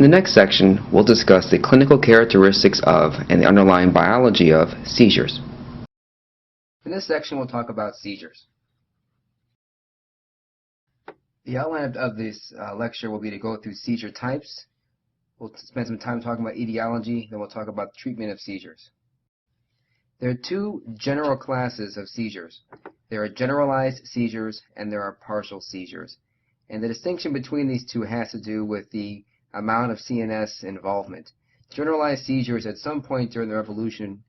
In the next section, we'll discuss the clinical characteristics of and the underlying biology of seizures. In this section, we'll talk about seizures. The outline of this lecture will be to go through seizure types. We'll spend some time talking about etiology, then we'll talk about the treatment of seizures. There are two general classes of seizures. There are generalized seizures and there are partial seizures. And the distinction between these two has to do with the amount of CNS involvement. Generalized seizures at some point during their evolution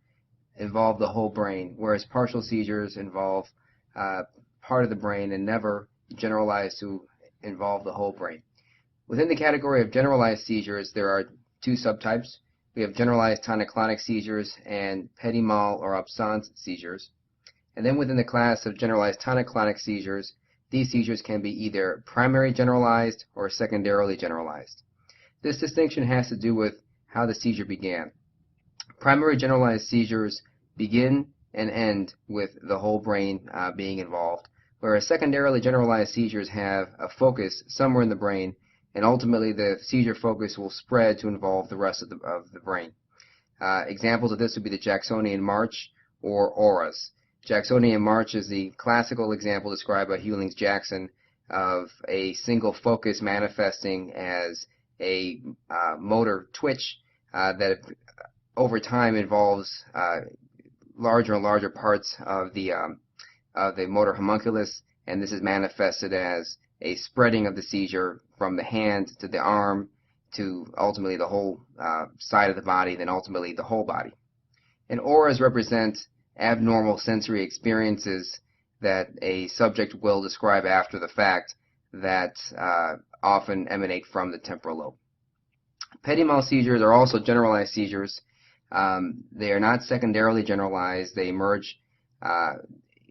involve the whole brain, whereas partial seizures involve part of the brain and never generalize to involve the whole brain. Within the category of generalized seizures, there are two subtypes. We have generalized tonic-clonic seizures and petit mal or absence seizures. And then within the class of generalized tonic-clonic seizures, these seizures can be either primary generalized or secondarily generalized. This distinction has to do with how the seizure began. Primary generalized seizures begin and end with the whole brain being involved, whereas secondarily generalized seizures have a focus somewhere in the brain, and ultimately the seizure focus will spread to involve the rest of the brain. Examples of this would be the Jacksonian march or auras. Jacksonian march is the classical example described by Hewlings-Jackson of a single focus manifesting as a motor twitch that over time involves larger and larger parts of the motor homunculus, and this is manifested as a spreading of the seizure from the hand to the arm to ultimately the whole side of the body, then ultimately the whole body. And auras represent abnormal sensory experiences that a subject will describe after the fact that often emanate from the temporal lobe. Petit mal seizures are also generalized seizures. They are not secondarily generalized. They emerge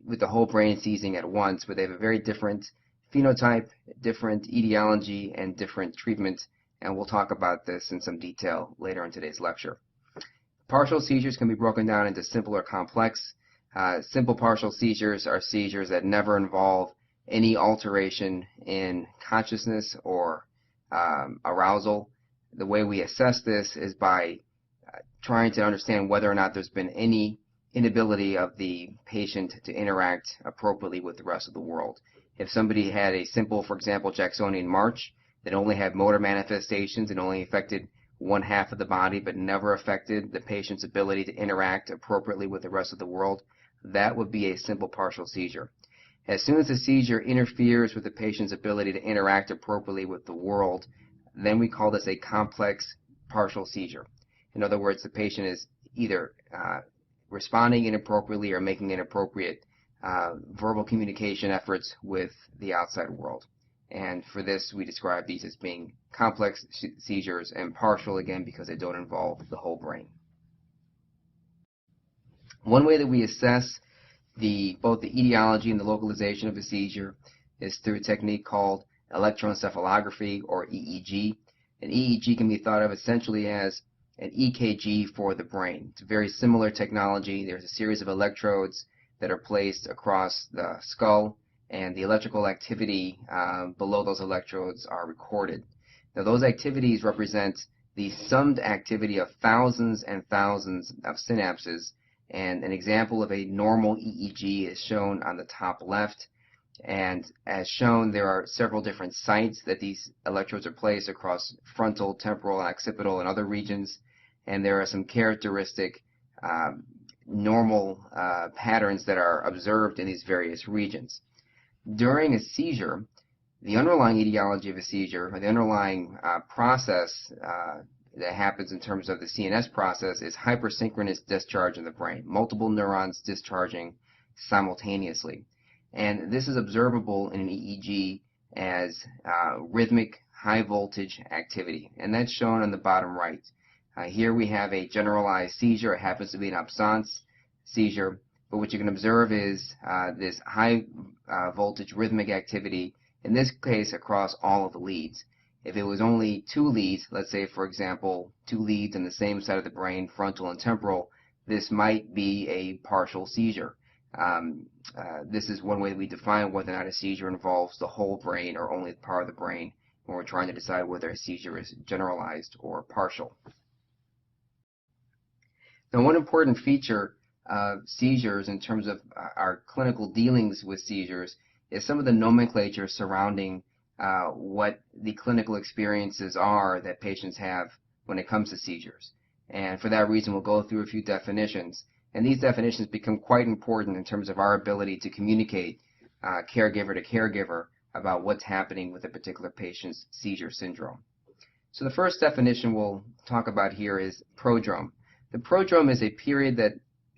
with the whole brain seizing at once, but they have a very different phenotype, different etiology, and different treatment, and we'll talk about this in some detail later in today's lecture. Partial seizures can be broken down into simple or complex. Simple partial seizures are seizures that never involve any alteration in consciousness or arousal. The way we assess this is by trying to understand whether or not there's been any inability of the patient to interact appropriately with the rest of the world. If somebody had a simple, for example, Jacksonian march that only had motor manifestations and only affected one half of the body but never affected the patient's ability to interact appropriately with the rest of the world, that would be a simple partial seizure. As soon as the seizure interferes with the patient's ability to interact appropriately with the world, then we call this a complex partial seizure. In other words, the patient is either responding inappropriately or making inappropriate verbal communication efforts with the outside world. And for this, we describe these as being complex seizures and partial, again, because they don't involve the whole brain. One way that we assess both the etiology and the localization of a seizure is through a technique called electroencephalography, or EEG. An EEG can be thought of essentially as an EKG for the brain. It's a very similar technology. There's a series of electrodes that are placed across the skull, and the electrical activity below those electrodes are recorded. Now, those activities represent the summed activity of thousands and thousands of synapses, and an example of a normal EEG is shown on the top left. And as shown, there are several different sites that these electrodes are placed across frontal, temporal, occipital, and other regions, and there are some characteristic normal patterns that are observed in these various regions. During a seizure, the underlying etiology of a seizure, or the underlying process that happens in terms of the CNS process, is hypersynchronous discharge in the brain, multiple neurons discharging simultaneously. And this is observable in an EEG as rhythmic high voltage activity, and that's shown on the bottom right. Here we have a generalized seizure. It happens to be an absence seizure, but what you can observe is this high voltage rhythmic activity, in this case across all of the leads. If it was only two leads, let's say for example 2 leads on the same side of the brain, frontal and temporal, this might be a partial seizure. This is one way that we define whether or not a seizure involves the whole brain or only part of the brain. when we're trying to decide whether a seizure is generalized or partial. Now, one important feature of seizures in terms of our clinical dealings with seizures is some of the nomenclature surrounding what the clinical experiences are that patients have when it comes to seizures. And for that reason, we'll go through a few definitions. And these definitions become quite important in terms of our ability to communicate caregiver to caregiver about what's happening with a particular patient's seizure syndrome. So the first definition we'll talk about here is prodrome. The prodrome is a period that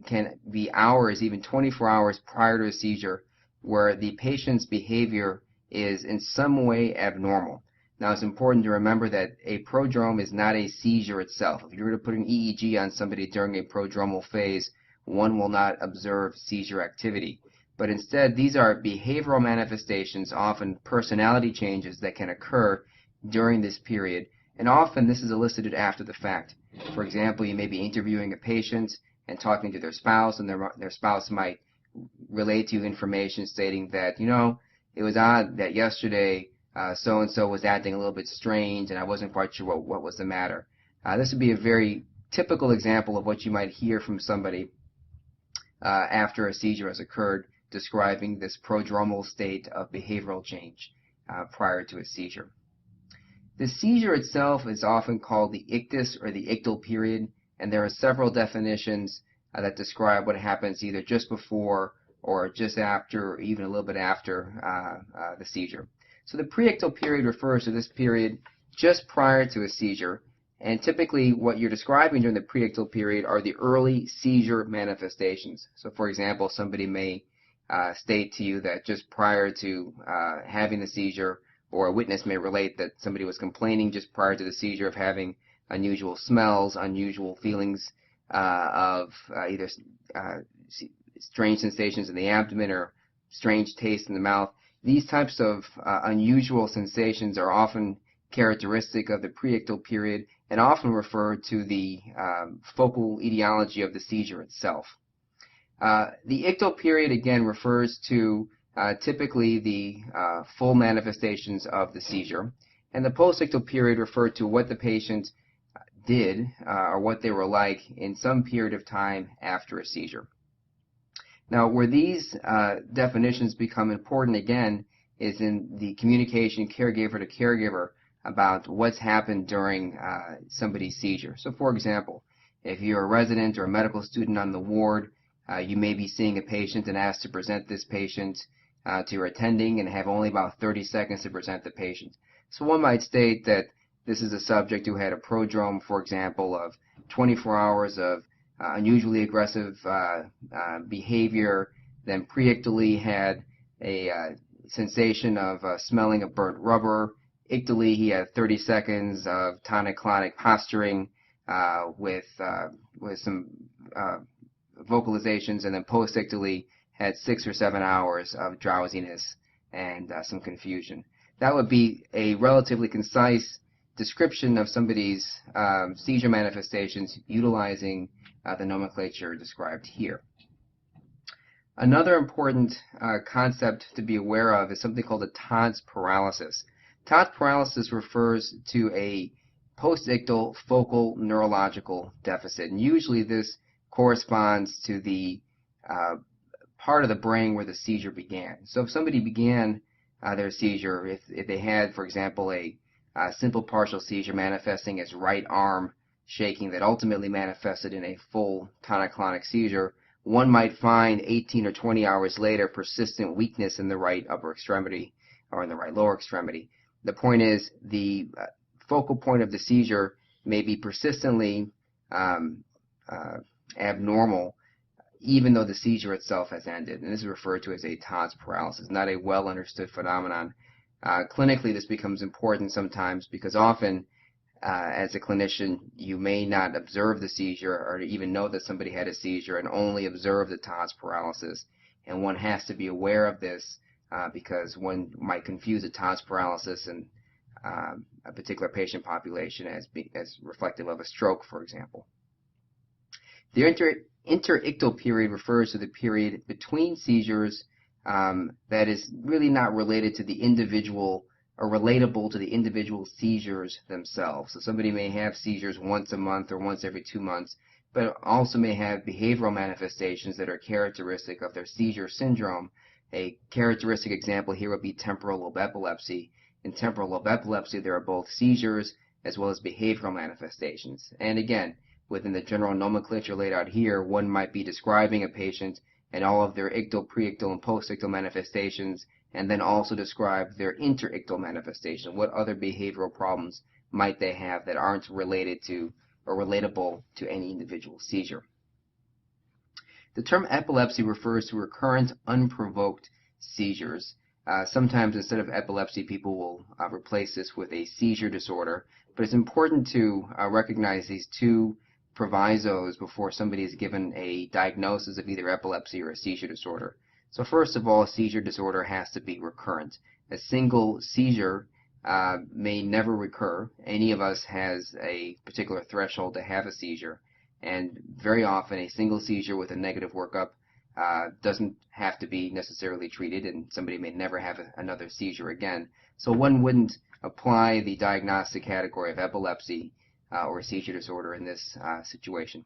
can be hours, even 24 hours prior to a seizure, where the patient's behavior is in some way abnormal. Now, it's important to remember that a prodrome is not a seizure itself. If you were to put an EEG on somebody during a prodromal phase, one will not observe seizure activity. But instead, these are behavioral manifestations, often personality changes that can occur during this period, and often this is elicited after the fact. For example, you may be interviewing a patient and talking to their spouse, and their spouse might relate to you information stating that, you know, it was odd that yesterday so-and-so was acting a little bit strange, and I wasn't quite sure what was the matter. This would be a very typical example of what you might hear from somebody after a seizure has occurred, describing this prodromal state of behavioral change prior to a seizure. The seizure itself is often called the ictus or the ictal period, and there are several definitions that describe what happens either just before or just after or even a little bit after the seizure. So the preictal period refers to this period just prior to a seizure, and typically what you're describing during the preictal period are the early seizure manifestations. So for example, somebody may state to you that just prior to having the seizure, or a witness may relate that somebody was complaining just prior to the seizure of having unusual smells, unusual feelings of either strange sensations in the abdomen or strange taste in the mouth. These types of unusual sensations are often characteristic of the preictal period and often refer to the focal etiology of the seizure itself. The ictal period, again, refers to typically the full manifestations of the seizure, and the postictal period referred to what the patient did or what they were like in some period of time after a seizure. Now, where these definitions become important again is in the communication caregiver to caregiver about what's happened during somebody's seizure. So for example, if you're a resident or a medical student on the ward, you may be seeing a patient and asked to present this patient to your attending and have only about 30 seconds to present the patient. So one might state that this is a subject who had a prodrome, for example, of 24 hours of unusually aggressive behavior, then preictally had a sensation of smelling of burnt rubber. Ictally, he had 30 seconds of tonic-clonic posturing with some vocalizations, and then post-ictally had 6 or 7 hours of drowsiness and some confusion. That would be a relatively concise description of somebody's seizure manifestations utilizing the nomenclature described here. Another important concept to be aware of is something called a Todd's paralysis. Todd's paralysis refers to a post-ictal focal neurological deficit, and usually this corresponds to the part of the brain where the seizure began. So if somebody began their seizure, if they had, for example, a simple partial seizure manifesting as right arm shaking that ultimately manifested in a full tonic-clonic seizure, one might find 18 or 20 hours later persistent weakness in the right upper extremity or in the right lower extremity. The point is the focal point of the seizure may be persistently abnormal even though the seizure itself has ended, and this is referred to as a Todd's paralysis, not a well understood phenomenon. Clinically, this becomes important sometimes because often as a clinician you may not observe the seizure or even know that somebody had a seizure and only observe the Todd's paralysis, and one has to be aware of this because one might confuse a Todd's paralysis and a particular patient population as reflective of a stroke, for example. The interictal period refers to the period between seizures that is really not related to the individual are relatable to the individual seizures themselves. So somebody may have seizures once a month or once every 2 months, but also may have behavioral manifestations that are characteristic of their seizure syndrome. A characteristic example here would be temporal lobe epilepsy. In temporal lobe epilepsy, there are both seizures as well as behavioral manifestations. And again, within the general nomenclature laid out here, one might be describing a patient and all of their ictal, preictal, and postictal manifestations, and then also describe their interictal manifestation. What other behavioral problems might they have that aren't related to or relatable to any individual seizure? The term epilepsy refers to recurrent, unprovoked seizures. Sometimes instead of epilepsy, people will replace this with a seizure disorder, but it's important to recognize these two provisos before somebody is given a diagnosis of either epilepsy or a seizure disorder. So first of all, a seizure disorder has to be recurrent. A single seizure may never recur. Any of us has a particular threshold to have a seizure, and very often a single seizure with a negative workup doesn't have to be necessarily treated, and somebody may never have another seizure again. So one wouldn't apply the diagnostic category of epilepsy or a seizure disorder in this situation.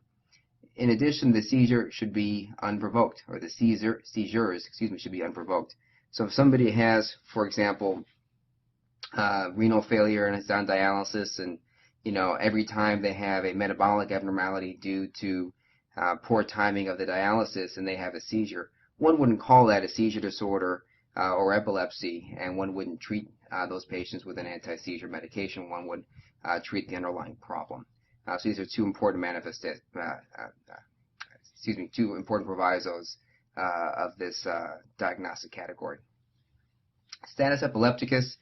In addition, the seizure should be unprovoked, or the seizures, should be unprovoked. So if somebody has, for example, renal failure and is on dialysis, and every time they have a metabolic abnormality due to poor timing of the dialysis and they have a seizure, one wouldn't call that a seizure disorder or epilepsy, and one wouldn't treat those patients with an anti-seizure medication. One would treat the underlying problem. So these are two important two important provisos of this diagnostic category. Status epilepticus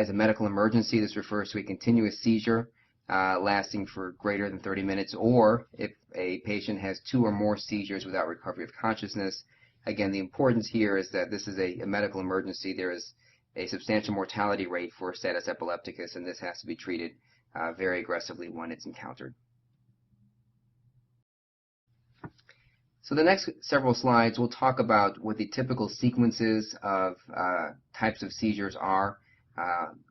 is a medical emergency. This refers to a continuous seizure lasting for greater than 30 minutes, or if a patient has 2 or more seizures without recovery of consciousness. Again, the importance here is that this is a medical emergency. There is a substantial mortality rate for status epilepticus, and this has to be treated very aggressively when it's encountered. So the next several slides will talk about what the typical sequences of types of seizures are.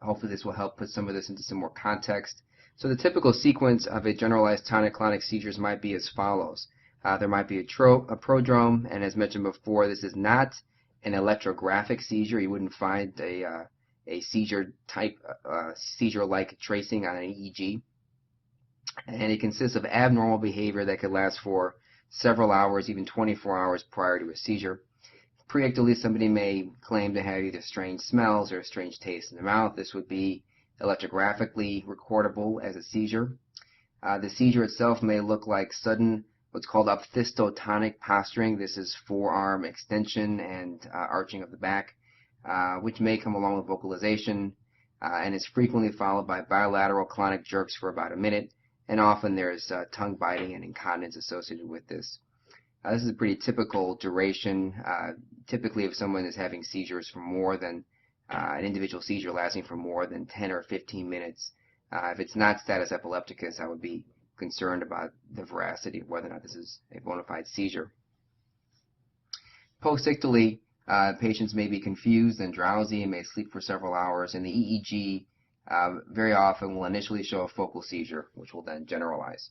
Hopefully this will help put some of this into some more context. So the typical sequence of a generalized tonic-clonic seizures might be as follows. There might be a prodrome, and as mentioned before, this is not an electrographic seizure. You wouldn't find a seizure type, seizure-like tracing on an EEG. And it consists of abnormal behavior that could last for several hours, even 24 hours prior to a seizure. Preictally, somebody may claim to have either strange smells or a strange taste in the mouth. This would be electrographically recordable as a seizure. The seizure itself may look like sudden, what's called ophthalmotonic posturing. This is forearm extension and arching of the back, which may come along with vocalization, and is frequently followed by bilateral clonic jerks for about a minute, and often there's tongue biting and incontinence associated with this. This is a pretty typical duration. Typically, if someone is having seizures for more than an individual seizure lasting for more than 10 or 15 minutes, if it's not status epilepticus, I would be concerned about the veracity of whether or not this is a bona fide seizure. Postictally, patients may be confused and drowsy and may sleep for several hours, and the EEG very often will initially show a focal seizure, which will then generalize.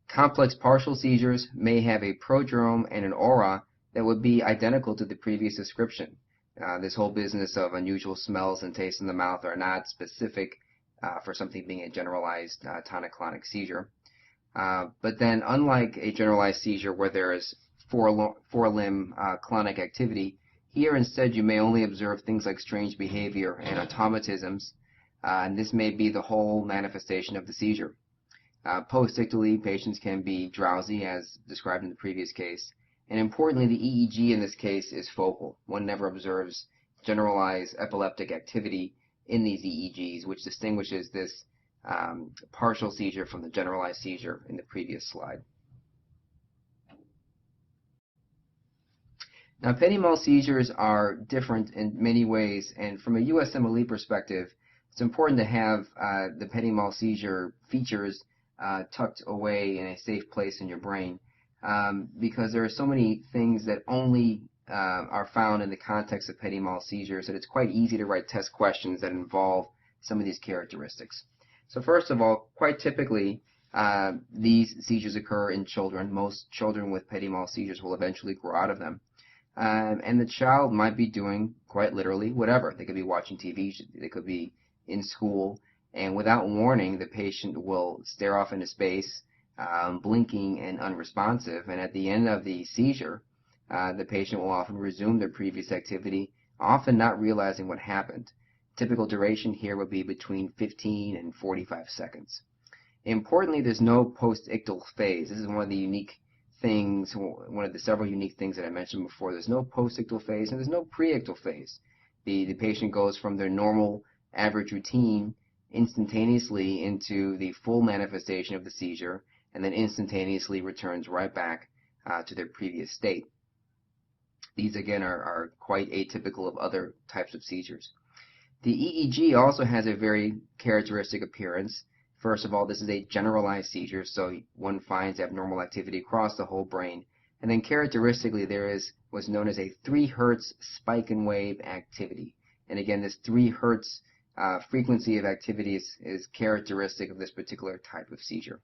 Complex partial seizures may have a prodrome and an aura that would be identical to the previous description. This whole business of unusual smells and tastes in the mouth are not specific for something being a generalized tonic-clonic seizure. But then, unlike a generalized seizure where there is four-limb clonic activity, here instead you may only observe things like strange behavior and automatisms, and this may be the whole manifestation of the seizure. Postictally, patients can be drowsy, as described in the previous case. And importantly, the EEG in this case is focal. One never observes generalized epileptic activity in these EEGs, which distinguishes this partial seizure from the generalized seizure in the previous slide. Now, petit mal seizures are different in many ways, and from a USMLE perspective, it's important to have the petit mal seizure features tucked away in a safe place in your brain, because there are so many things that only are found in the context of petit mal seizures, and it's quite easy to write test questions that involve some of these characteristics. So first of all, quite typically, these seizures occur in children. Most children with petit mal seizures will eventually grow out of them. And the child might be doing, quite literally, whatever. They could be watching TV, they could be in school, and without warning, the patient will stare off into space, blinking and unresponsive, and at the end of the seizure, the patient will often resume their previous activity, often not realizing what happened. Typical duration here would be between 15 and 45 seconds. Importantly, there's no post-ictal phase. This is one of the unique things, one of the several unique things that I mentioned before. There's no post-ictal phase and there's no pre-ictal phase. The patient goes from their normal average routine instantaneously into the full manifestation of the seizure, and then instantaneously returns right back to their previous state. These again are quite atypical of other types of seizures. The EEG also has a very characteristic appearance. First of all, this is a generalized seizure, so one finds abnormal activity across the whole brain. And then characteristically, there is what's known as a 3 Hz spike and wave activity. And again, this 3 Hz frequency of activity is characteristic of this particular type of seizure.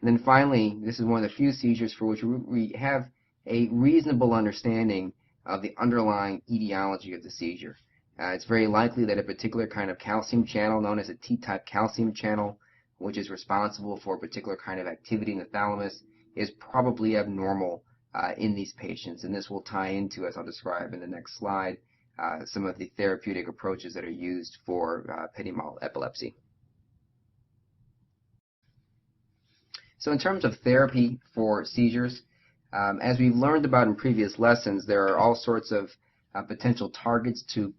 And then finally, this is one of the few seizures for which we have a reasonable understanding of the underlying etiology of the seizure. It's very likely that a particular kind of calcium channel, known as a T-type calcium channel, which is responsible for a particular kind of activity in the thalamus, is probably abnormal in these patients. And this will tie into, as I'll describe in the next slide, some of the therapeutic approaches that are used for petit mal epilepsy. So in terms of therapy for seizures, as we've learned about in previous lessons, there are all sorts of potential targets to,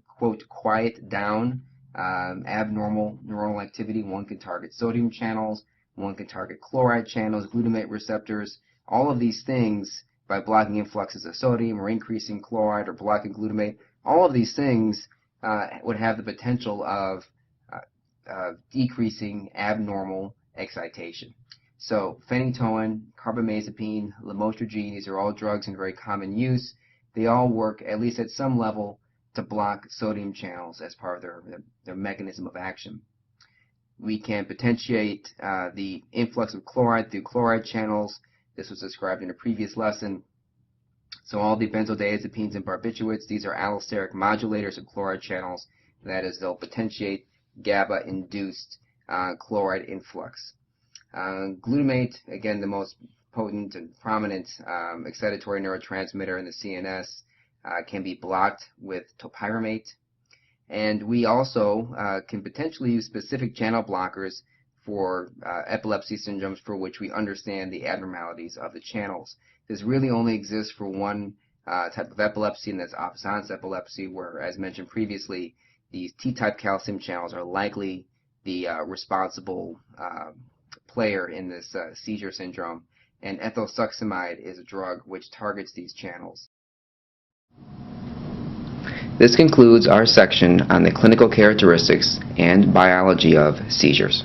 quote, quiet down abnormal neuronal activity. One can target sodium channels, one can target chloride channels, glutamate receptors. All of these things, by blocking influxes of sodium or increasing chloride or blocking glutamate, all of these things would have the potential of decreasing abnormal excitation. So phenytoin, carbamazepine, lamotrigine, these are all drugs in very common use. They all work, at least at some level, to block sodium channels as part of their mechanism of action. We can potentiate the influx of chloride through chloride channels. This was described in a previous lesson. So all the benzodiazepines and barbiturates, these are allosteric modulators of chloride channels. That is, they'll potentiate GABA-induced chloride influx. Glutamate, again, the most potent and prominent excitatory neurotransmitter in the CNS, can be blocked with topiramate. And we also can potentially use specific channel blockers for epilepsy syndromes for which we understand the abnormalities of the channels. This really only exists for one type of epilepsy, and that's opposite epilepsy, where, as mentioned previously, these T-type calcium channels are likely the responsible player in this seizure syndrome, and ethosuximide is a drug which targets these channels. This concludes our section on the clinical characteristics and biology of seizures.